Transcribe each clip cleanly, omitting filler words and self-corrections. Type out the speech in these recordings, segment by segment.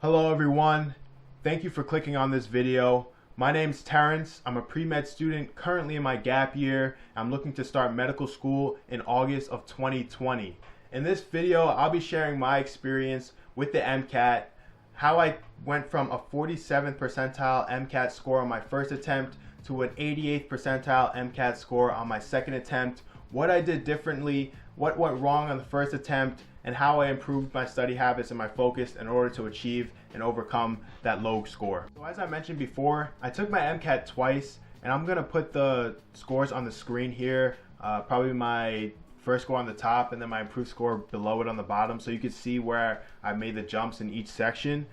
Hello everyone, thank you for clicking on this video. My name's Terence. I'm a pre-med student currently in my gap year. I'm looking to start medical school in August of 2020. In this video, I'll be sharing my experience with the MCAT, how I went from a 47th percentile MCAT score on my first attempt to an 88th percentile MCAT score on my second attempt, what I did differently, what went wrong on the first attempt, and how I improved my study habits and my focus in order to achieve and overcome that low score. So as I mentioned before, I took my MCAT twice, and I'm gonna put the scores on the screen here, probably my first score on the top and then my improved score below it on the bottom, so you can see where I made the jumps in each section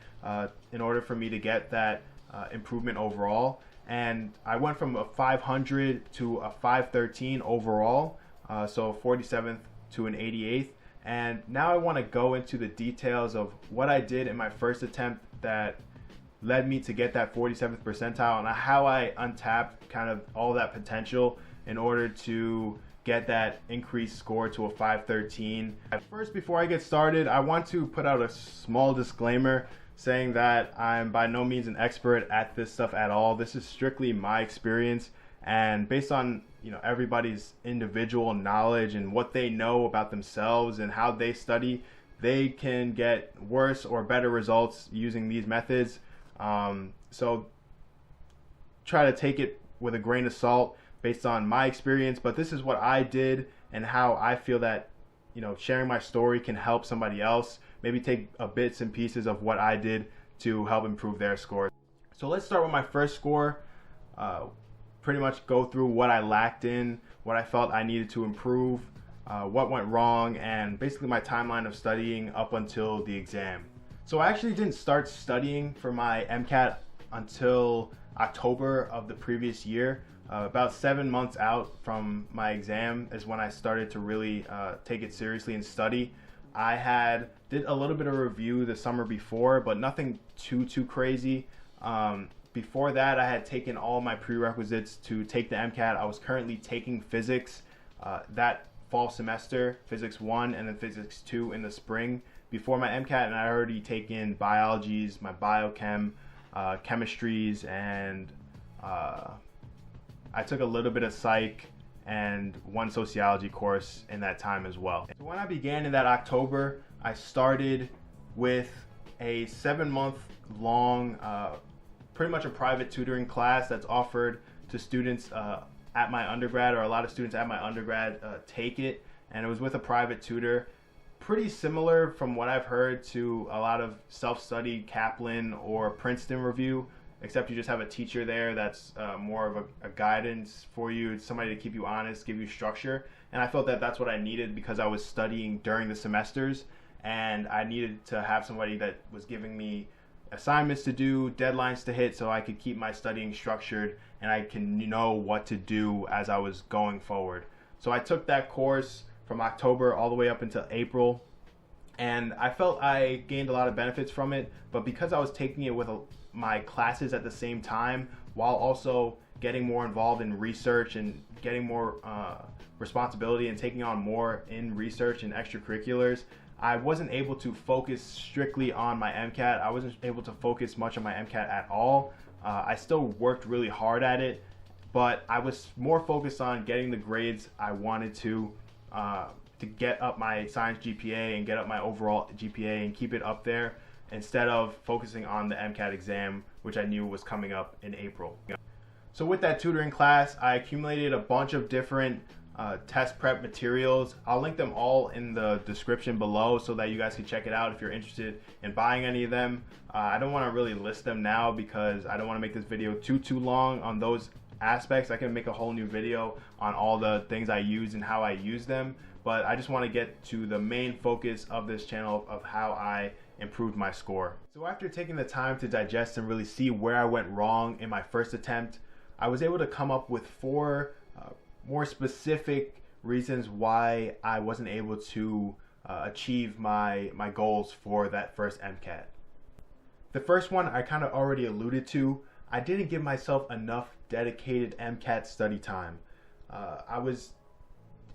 in order for me to get that improvement overall. And I went from a 500 to a 513 overall, so 47th to an 88th. And now I want to go into the details of what I did in my first attempt that led me to get that 47th percentile, and how I untapped kind of all that potential in order to get that increased score to a 513. First, before I get started, I want to put out a small disclaimer saying that I'm by no means an expert at this stuff at all. This is strictly my experience, and based on everybody's individual knowledge and what they know about themselves and how they study, they can get worse or better results using these methods. So try to take it with a grain of salt based on my experience, but this is what I did and how I feel that sharing my story can help somebody else maybe take bits and pieces of what I did to help improve their score. So let's start with my first score. Pretty much go through what I lacked in, what I felt I needed to improve, what went wrong, and basically my timeline of studying up until the exam. So I actually didn't start studying for my MCAT until October of the previous year. About 7 months out from my exam is when I started to really take it seriously and study. I did a little bit of review the summer before, but nothing too crazy. Before that, I had taken all my prerequisites to take the MCAT. I was currently taking physics that fall semester, physics 1 and then physics 2 in the spring before my MCAT, and I already taken biologies, my biochem, chemistries, and I took a little bit of psych and one sociology course in that time as well. So when I began in that October, I started with a 7-month long pretty much a private tutoring class that's offered to students at my undergrad, or a lot of students at my undergrad take it, and it was with a private tutor. Pretty similar from what I've heard to a lot of self-study Kaplan or Princeton review, except you just have a teacher there that's more of a guidance for you. It's somebody to keep you honest, give you structure, and I felt that that's what I needed because I was studying during the semesters, and I needed to have somebody that was giving me assignments to do, deadlines to hit, so I could keep my studying structured and I can know what to do as I was going forward. So I took that course from October all the way up until April, and I felt I gained a lot of benefits from it, but because I was taking it with my classes at the same time while also getting more involved in research and getting more responsibility and taking on more in research and extracurriculars, I wasn't able to focus strictly on my MCAT. I wasn't able to focus much on my MCAT at all. I still worked really hard at it, but I was more focused on getting the grades I wanted to get up my science GPA and get up my overall GPA and keep it up there, instead of focusing on the MCAT exam, which I knew was coming up in April. So with that tutoring class, I accumulated a bunch of different test prep materials. I'll link them all in the description below so that you guys can check it out if you're interested in buying any of them. I don't want to really list them now because I don't want to make this video too long on those aspects. I can make a whole new video on all the things I use and how I use them, but I just want to get to the main focus of this channel of how I improved my score. So after taking the time to digest and really see where I went wrong in my first attempt, I was able to come up with 4 more specific reasons why I wasn't able to achieve my goals for that first MCAT. The first one I kind of already alluded to. I didn't give myself enough dedicated MCAT study time. I was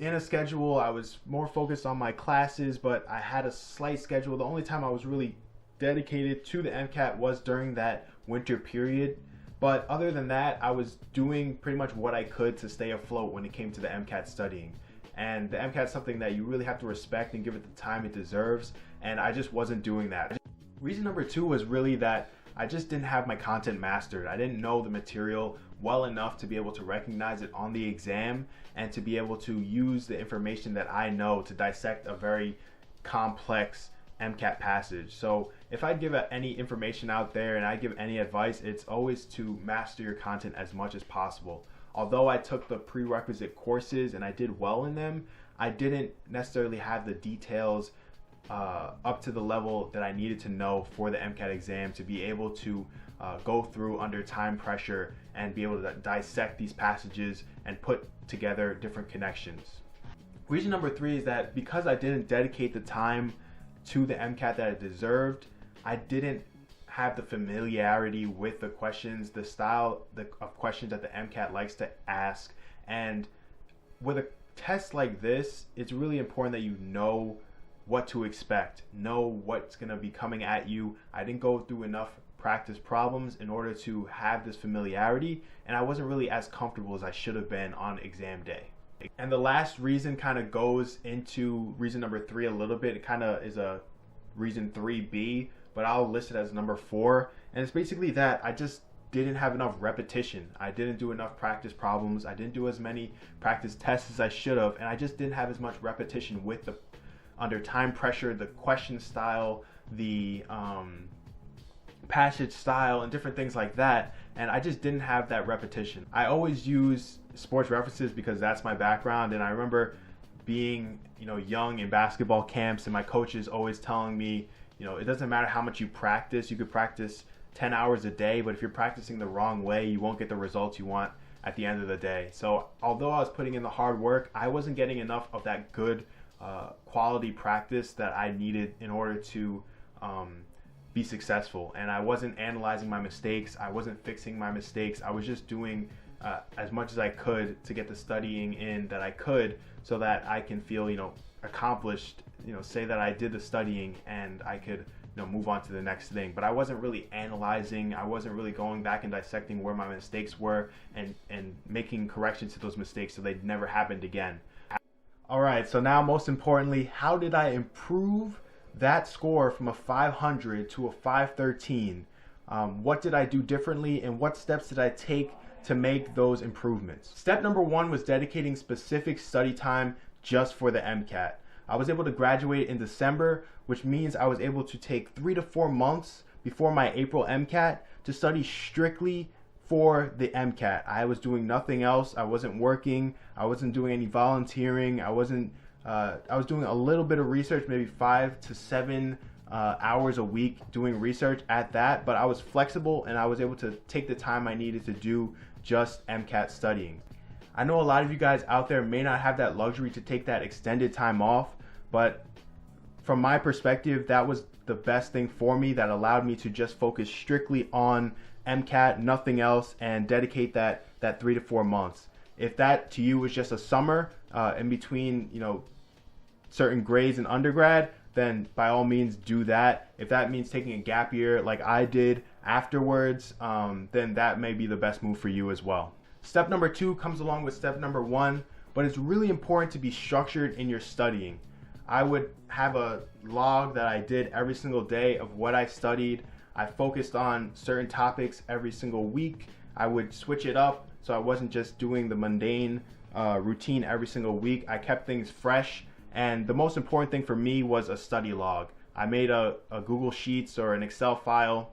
in a schedule. I was more focused on my classes, but I had a slight schedule. The only time I was really dedicated to the MCAT was during that winter period. But other than that, I was doing pretty much what I could to stay afloat when it came to the MCAT studying. And the MCAT is something that you really have to respect and give it the time it deserves, and I just wasn't doing that. Reason number 2 was really that I just didn't have my content mastered. I didn't know the material well enough to be able to recognize it on the exam and to be able to use the information that I know to dissect a very complex MCAT passage. So if I give any information out there and I give any advice, it's always to master your content as much as possible. Although I took the prerequisite courses and I did well in them, I didn't necessarily have the details up to the level that I needed to know for the MCAT exam to be able to go through under time pressure and be able to dissect these passages and put together different connections. Reason number 3 is that because I didn't dedicate the time to the MCAT that it deserved, I didn't have the familiarity with the questions, the style of questions that the MCAT likes to ask. And with a test like this, it's really important that you know what to expect, know what's going to be coming at you. I didn't go through enough practice problems in order to have this familiarity, and I wasn't really as comfortable as I should have been on exam day. And the last reason kind of goes into reason number 3 a little bit. It kind of is a reason 3B, but I'll list it as number 4. And it's basically that I just didn't have enough repetition. I didn't do enough practice problems. I didn't do as many practice tests as I should have, and I just didn't have as much repetition with the under time pressure, the question style, the passage style, and different things like that. And I just didn't have that repetition. I always use sports references because that's my background, and I remember being young in basketball camps and my coaches always telling me, it doesn't matter how much you practice. You could practice 10 hours a day, but if you're practicing the wrong way, you won't get the results you want at the end of the day. So although I was putting in the hard work, I wasn't getting enough of that good quality practice that I needed in order to be successful. And I wasn't analyzing my mistakes. I wasn't fixing my mistakes. I was just doing as much as I could to get the studying in that I could, so that I can feel accomplished, say that I did the studying and I could move on to the next thing. But I wasn't really analyzing. I wasn't really going back and dissecting where my mistakes were and making corrections to those mistakes so they never happened again. Alright, so now most importantly, how did I improve that score from a 500 to a 513? What did I do differently, and what steps did I take to make those improvements? Step number 1 was dedicating specific study time just for the MCAT. I was able to graduate in December, which means I was able to take 3 to 4 months before my April MCAT to study strictly for the MCAT. I was doing nothing else. I wasn't working. I wasn't doing any volunteering. I was doing a little bit of research, maybe 5 to 7 hours a week doing research at that, but I was flexible and I was able to take the time I needed to do just MCAT studying. I know a lot of you guys out there may not have that luxury to take that extended time off, but from my perspective, that was the best thing for me that allowed me to just focus strictly on MCAT, nothing else, and dedicate that 3 to 4 months. If that to you was just a summer in between certain grades in undergrad, then by all means do that. If that means taking a gap year like I did afterwards, then that may be the best move for you as well. Step number 2 comes along with step number 1, but it's really important to be structured in your studying. I would have a log that I did every single day of what I studied. I focused on certain topics every single week. I would switch it up so I wasn't just doing the mundane routine every single week. I kept things fresh, and the most important thing for me was a study log. I made a Google Sheets or an Excel file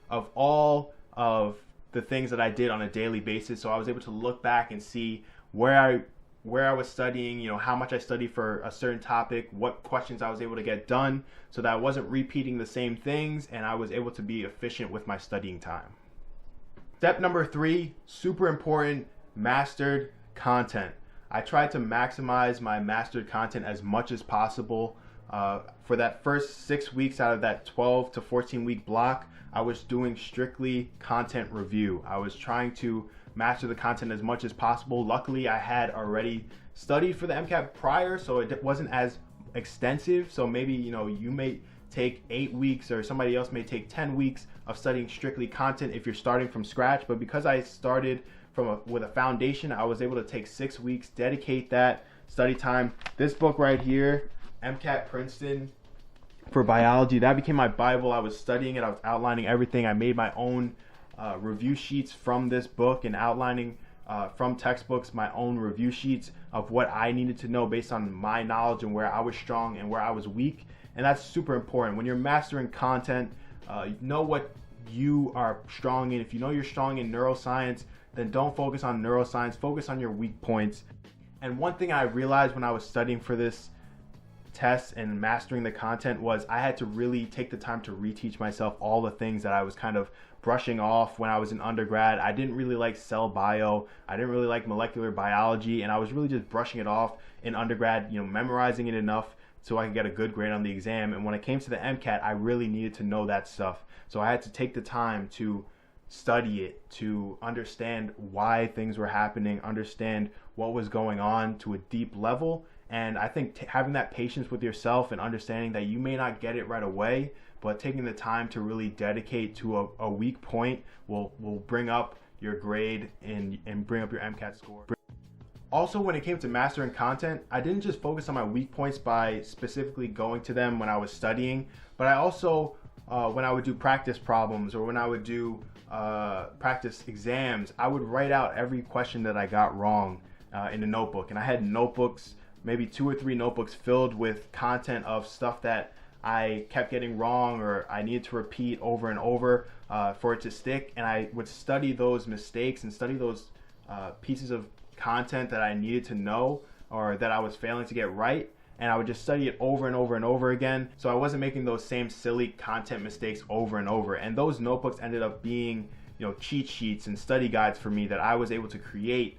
of all of the things that I did on a daily basis, so I was able to look back and see where I was studying, how much I studied for a certain topic, what questions I was able to get done, so that I wasn't repeating the same things and I was able to be efficient with my studying time. Step number 3, super important, mastered content. I tried to maximize my mastered content as much as possible. For that first 6 weeks out of that 12 to 14 week block, I was doing strictly content review. I was trying to master the content as much as possible. Luckily, I had already studied for the MCAT prior, so it wasn't as extensive. So maybe you may take 8 weeks, or somebody else may take 10 weeks of studying strictly content if you're starting from scratch. But because I started with a foundation, I was able to take 6 weeks, dedicate that study time. This book right here, MCAT Princeton for biology, that became my Bible. I was studying it, I was outlining everything. I made my own review sheets from this book, and outlining from textbooks my own review sheets of what I needed to know based on my knowledge and where I was strong and where I was weak. And that's super important. When you're mastering content, know what you are strong in. If you know you're strong in neuroscience, then don't focus on neuroscience, focus on your weak points. And one thing I realized when I was studying for this test and mastering the content was I had to really take the time to reteach myself all the things that I was kind of brushing off when I was in undergrad. I didn't really like cell bio, I didn't really like molecular biology, and I was really just brushing it off in undergrad, memorizing it enough so I could get a good grade on the exam. And when it came to the MCAT, I really needed to know that stuff. So I had to take the time to study it, to understand why things were happening, understand what was going on to a deep level. And I think having that patience with yourself and understanding that you may not get it right away, but taking the time to really dedicate to a weak point will bring up your grade and bring up your MCAT score. Also, when it came to mastering content, I didn't just focus on my weak points by specifically going to them when I was studying, but I also, when I would do practice problems or when I would do practice exams, I would write out every question that I got wrong in a notebook. And I had notebooks, maybe 2 or 3 notebooks filled with content of stuff that I kept getting wrong or I needed to repeat over and over for it to stick. And I would study those mistakes and study those pieces of content that I needed to know or that I was failing to get right, and I would just study it over and over and over again, so I wasn't making those same silly content mistakes over and over. And those notebooks ended up being cheat sheets and study guides for me that I was able to create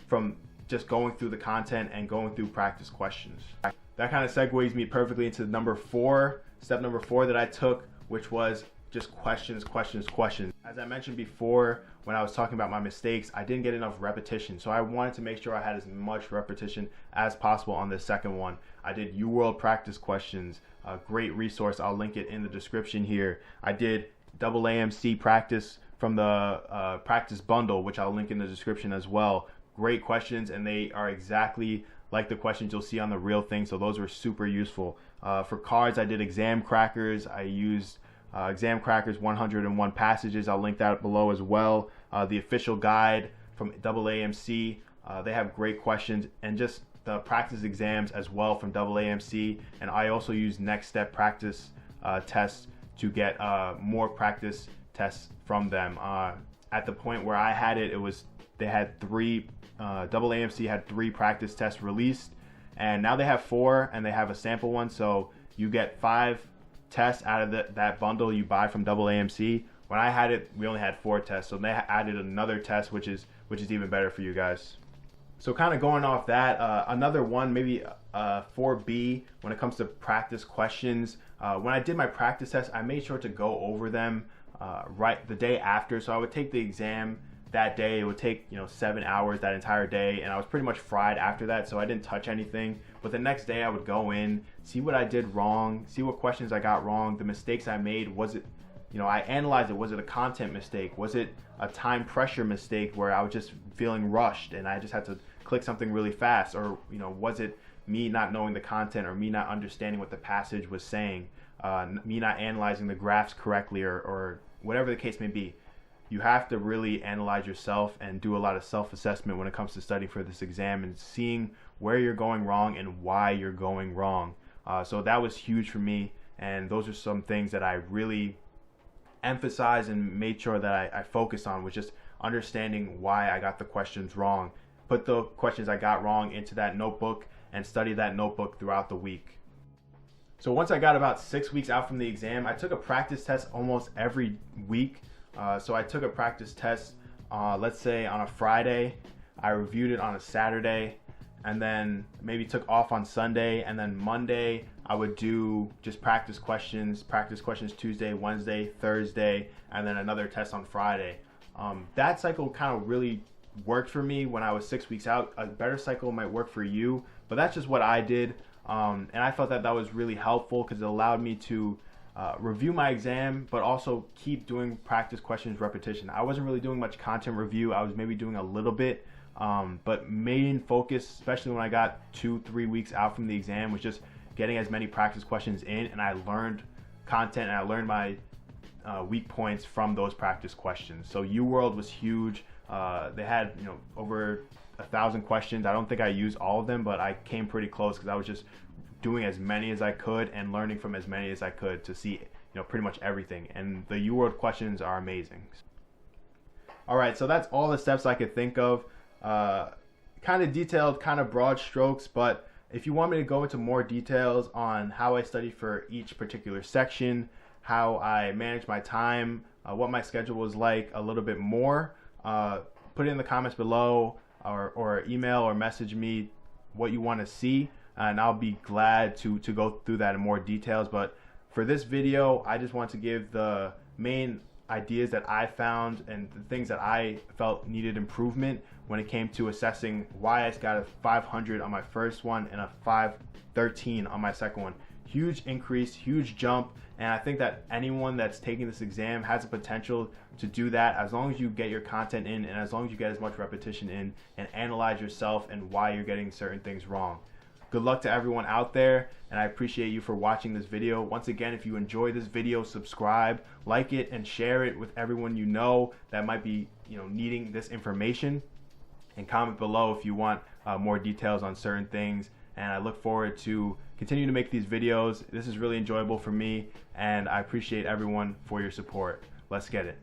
from just going through the content and going through practice questions. That kind of segues me perfectly into step number 4 that I took, which was just questions. As I mentioned before, when I was talking about my mistakes, I didn't get enough repetition. So I wanted to make sure I had as much repetition as possible on the second one. I did UWorld practice questions, a great resource. I'll link it in the description here. I did AAMC practice from the practice bundle, which I'll link in the description as well. Great questions, and they are exactly like the questions you'll see on the real thing. So those were super useful. For cards, I did exam crackers. I used Exam Crackers 101 passages. I'll link that below as well. The official guide from AAMC, they have great questions, and just the practice exams as well from AAMC. And I also use Next Step practice tests to get more practice tests from them. At the point where I had it, they had 3. AAMC had 3 practice tests released, and now they have 4, and they have a sample one. So you get 5 tests out of that bundle you buy from AAMC. When I had it, we only had 4 tests, so they added another test, which is even better for you guys. So kind of going off that, another one, maybe 4B when it comes to practice questions. When I did my practice test, I made sure to go over them right the day after. So I would take the exam that day. It would take 7 hours that entire day, and I was pretty much fried after that, so I didn't touch anything. But the next day I would go in, see what I did wrong, see what questions I got wrong, the mistakes I made. Was it, I analyzed it. Was it a content mistake? Was it a time pressure mistake where I was just feeling rushed and I just had to click something really fast? Or was it me not knowing the content, or me not understanding what the passage was saying, me not analyzing the graphs correctly, or whatever the case may be? You have to really analyze yourself and do a lot of self-assessment when it comes to studying for this exam and seeing where you're going wrong and why you're going wrong. So that was huge for me, and those are some things that I really emphasized and made sure that I focused on, was just understanding why I got the questions wrong. Put the questions I got wrong into that notebook and study that notebook throughout the week. So once I got about 6 weeks out from the exam, I took a practice test almost every week. So I took a practice test, let's say on a Friday, I reviewed it on a Saturday, and then maybe took off on Sunday, and then Monday I would do just practice questions Tuesday, Wednesday, Thursday, and then another test on Friday. That cycle kind of really worked for me when I was 6 weeks out. A better cycle might work for you, but that's just what I did. And I felt that that was really helpful because it allowed me to review my exam, but also keep doing practice questions repetition. I wasn't really doing much content review. I was maybe doing a little bit, but main focus, especially when I got 2-3 weeks out from the exam, was just getting as many practice questions in, and I learned content and I learned my weak points from those practice questions. So UWorld was huge. They had over 1,000 questions. I don't think I used all of them, but I came pretty close because I was just doing as many as I could and learning from as many as I could to see pretty much everything. And the UWorld questions are amazing. All right, so that's all the steps I could think of. Kind of detailed, kind of broad strokes, but if you want me to go into more details on how I study for each particular section, how I manage my time, what my schedule was like a little bit more, put it in the comments below, or email or message me what you want to see, and I'll be glad to go through that in more details. But for this video, I just want to give the main ideas that I found and the things that I felt needed improvement when it came to assessing why I got a 500 on my first one and a 513 on my second one. Huge increase, huge jump, and I think that anyone that's taking this exam has the potential to do that as long as you get your content in and as long as you get as much repetition in and analyze yourself and why you're getting certain things wrong. Good luck to everyone out there, and I appreciate you for watching this video. Once again, if you enjoyed this video, subscribe, like it, and share it with everyone you know that might be needing this information, and comment below if you want more details on certain things. And I look forward to continue to make these videos. This is really enjoyable for me, and I appreciate everyone for your support. Let's get it.